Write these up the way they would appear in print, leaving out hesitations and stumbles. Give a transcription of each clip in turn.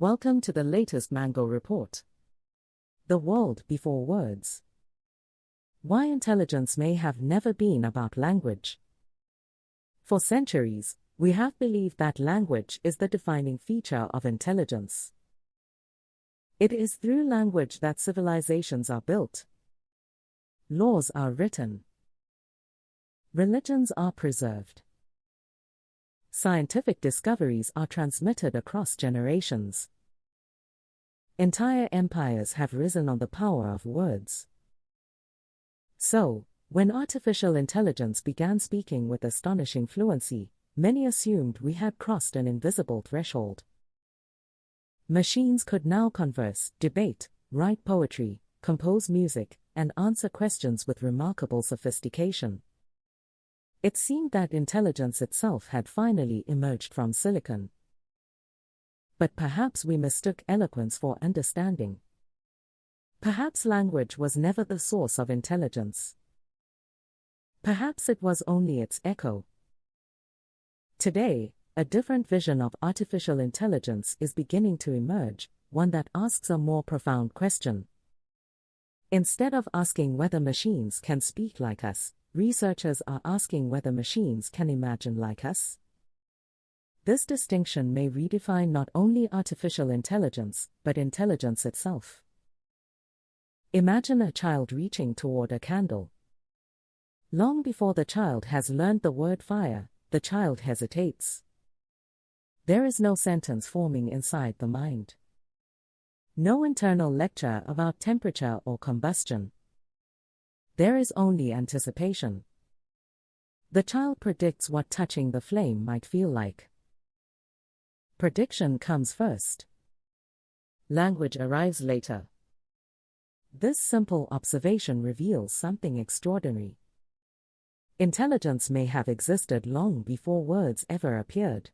Welcome to the latest Mango Report. The world before words. Why intelligence may have never been about language. For centuries, we have believed that language is the defining feature of intelligence. It is through language that civilizations are built. Laws are written. Religions are preserved. Scientific discoveries are transmitted across generations. Entire empires have risen on the power of words. So, when artificial intelligence began speaking with astonishing fluency, many assumed we had crossed an invisible threshold. Machines could now converse, debate, write poetry, compose music, and answer questions with remarkable sophistication. It seemed that intelligence itself had finally emerged from silicon. But perhaps we mistook eloquence for understanding. Perhaps language was never the source of intelligence. Perhaps it was only its echo. Today, a different vision of artificial intelligence is beginning to emerge, one that asks a more profound question. Instead of asking whether machines can speak like us, researchers are asking whether machines can imagine like us. This distinction may redefine not only artificial intelligence, but intelligence itself. Imagine a child reaching toward a candle. Long before the child has learned the word fire, the child hesitates. There is no sentence forming inside the mind. No internal lecture about temperature or combustion. There is only anticipation. The child predicts what touching the flame might feel like. Prediction comes first. Language arrives later. This simple observation reveals something extraordinary. Intelligence may have existed long before words ever appeared.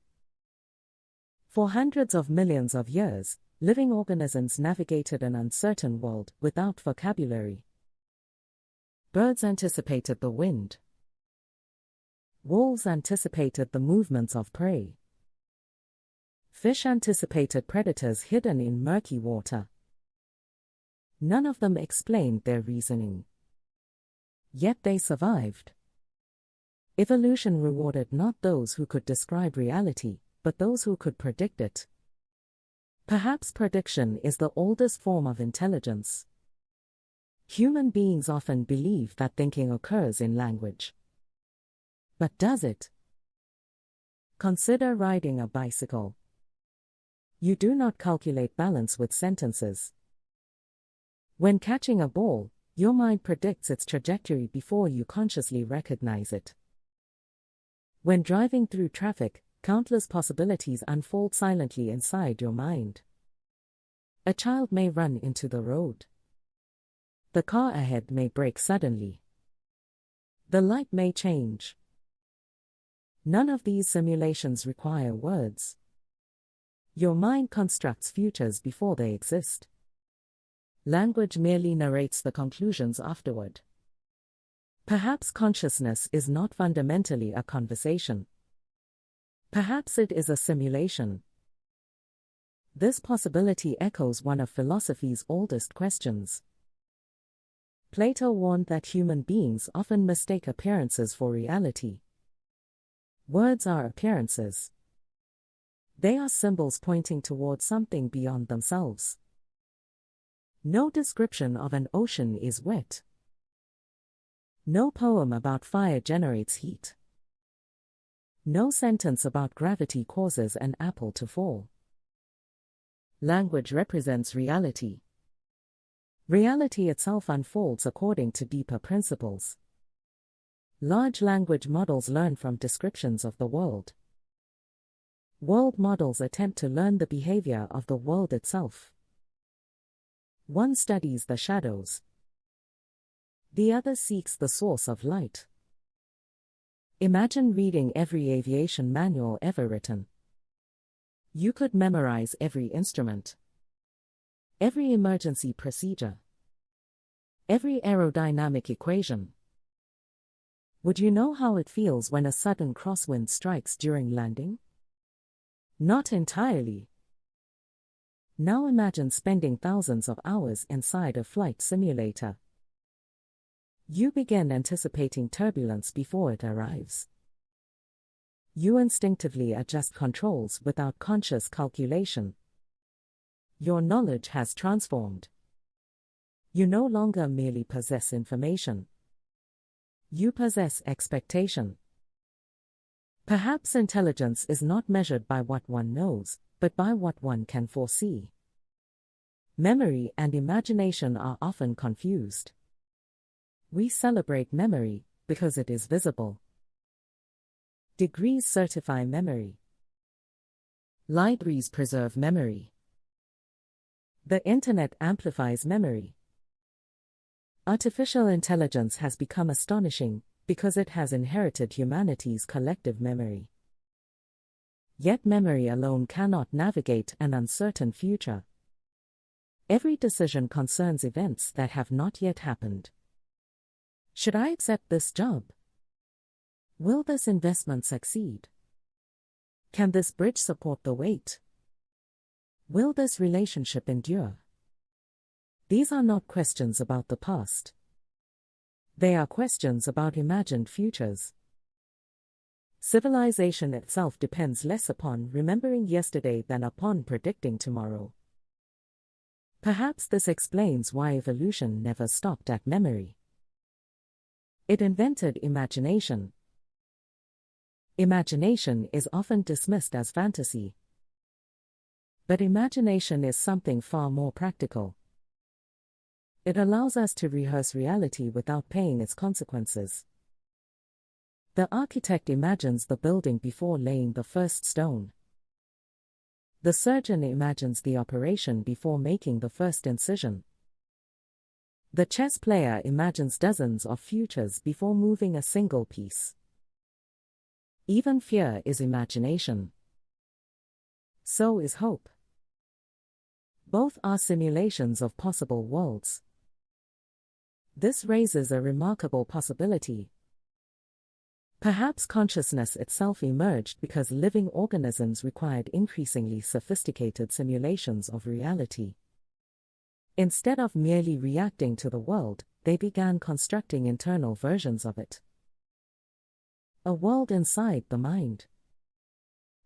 For hundreds of millions of years, living organisms navigated an uncertain world without vocabulary. Birds anticipated the wind. Wolves anticipated the movements of prey. Fish anticipated predators hidden in murky water. None of them explained their reasoning. Yet they survived. Evolution rewarded not those who could describe reality, but those who could predict it. Perhaps prediction is the oldest form of intelligence. Human beings often believe that thinking occurs in language. But does it? Consider riding a bicycle. You do not calculate balance with sentences. When catching a ball, your mind predicts its trajectory before you consciously recognize it. When driving through traffic, countless possibilities unfold silently inside your mind. A child may run into the road. The car ahead may brake suddenly. The light may change. None of these simulations require words. Your mind constructs futures before they exist. Language merely narrates the conclusions afterward. Perhaps consciousness is not fundamentally a conversation. Perhaps it is a simulation. This possibility echoes one of philosophy's oldest questions. Plato warned that human beings often mistake appearances for reality. Words are appearances. They are symbols pointing toward something beyond themselves. No description of an ocean is wet. No poem about fire generates heat. No sentence about gravity causes an apple to fall. Language represents reality. Reality itself unfolds according to deeper principles. Large language models learn from descriptions of the world. World models attempt to learn the behavior of the world itself. One studies the shadows. The other seeks the source of light. Imagine reading every aviation manual ever written. You could memorize every instrument, every emergency procedure, every aerodynamic equation. Would you know how it feels when a sudden crosswind strikes during landing? Not entirely. Now imagine spending thousands of hours inside a flight simulator. You begin anticipating turbulence before it arrives. You instinctively adjust controls without conscious calculation. Your knowledge has transformed. You no longer merely possess information. You possess expectation. Perhaps intelligence is not measured by what one knows, but by what one can foresee. Memory and imagination are often confused. We celebrate memory because it is visible. Degrees certify memory. Libraries preserve memory. The Internet amplifies memory. Artificial intelligence has become astonishing because it has inherited humanity's collective memory. Yet memory alone cannot navigate an uncertain future. Every decision concerns events that have not yet happened. Should I accept this job? Will this investment succeed? Can this bridge support the weight? Will this relationship endure? These are not questions about the past. They are questions about imagined futures. Civilization itself depends less upon remembering yesterday than upon predicting tomorrow. Perhaps this explains why evolution never stopped at memory. It invented imagination. Imagination is often dismissed as fantasy. But imagination is something far more practical. It allows us to rehearse reality without paying its consequences. The architect imagines the building before laying the first stone. The surgeon imagines the operation before making the first incision. The chess player imagines dozens of futures before moving a single piece. Even fear is imagination. So is hope. Both are simulations of possible worlds. This raises a remarkable possibility. Perhaps consciousness itself emerged because living organisms required increasingly sophisticated simulations of reality. Instead of merely reacting to the world, they began constructing internal versions of it. A world inside the mind.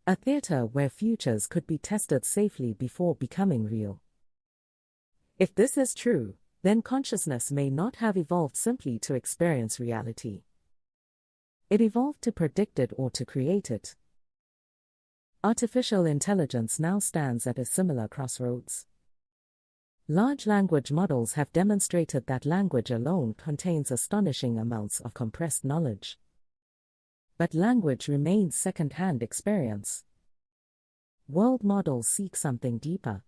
A theater where futures could be tested safely before becoming real. If this is true, then consciousness may not have evolved simply to experience reality. It evolved to predict it or to create it. Artificial intelligence now stands at a similar crossroads. Large language models have demonstrated that language alone contains astonishing amounts of compressed knowledge. But language remains second-hand experience. World models seek something deeper.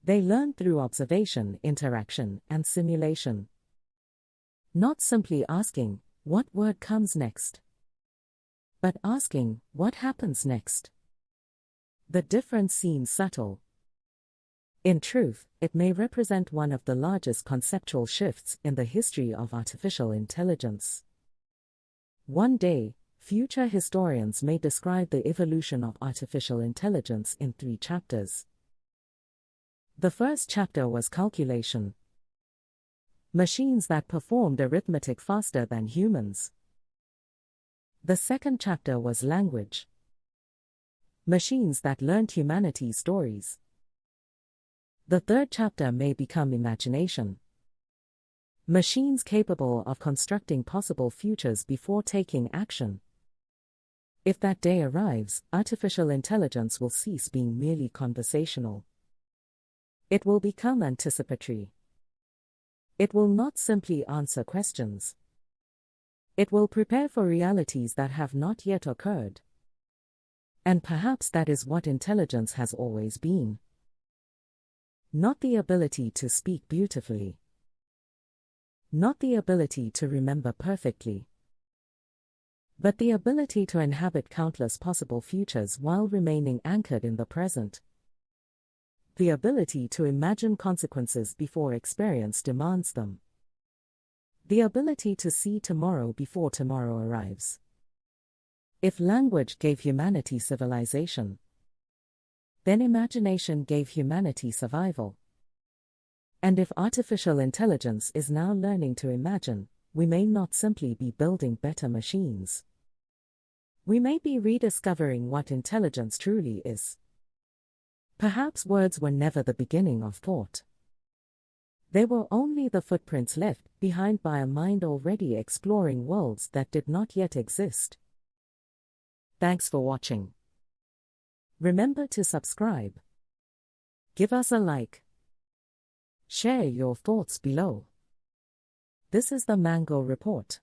They learn through observation, interaction, and simulation. Not simply asking, what word comes next? But asking, what happens next? The difference seems subtle. In truth, it may represent one of the largest conceptual shifts in the history of artificial intelligence. One day, future historians may describe the evolution of artificial intelligence in 3 chapters. The first chapter was calculation. Machines that performed arithmetic faster than humans. The second chapter was language. Machines that learned humanity's stories. The third chapter may become imagination. Machines capable of constructing possible futures before taking action. If that day arrives, artificial intelligence will cease being merely conversational. It will become anticipatory. It will not simply answer questions. It will prepare for realities that have not yet occurred. And perhaps that is what intelligence has always been. Not the ability to speak beautifully. Not the ability to remember perfectly. But the ability to inhabit countless possible futures while remaining anchored in the present. The ability to imagine consequences before experience demands them. The ability to see tomorrow before tomorrow arrives. If language gave humanity civilization, then imagination gave humanity survival. And if artificial intelligence is now learning to imagine, we may not simply be building better machines. We may be rediscovering what intelligence truly is. Perhaps words were never the beginning of thought. They were only the footprints left behind by a mind already exploring worlds that did not yet exist. Thanks for watching. Remember to subscribe. Give us a like. Share your thoughts below. This is the Mango Report.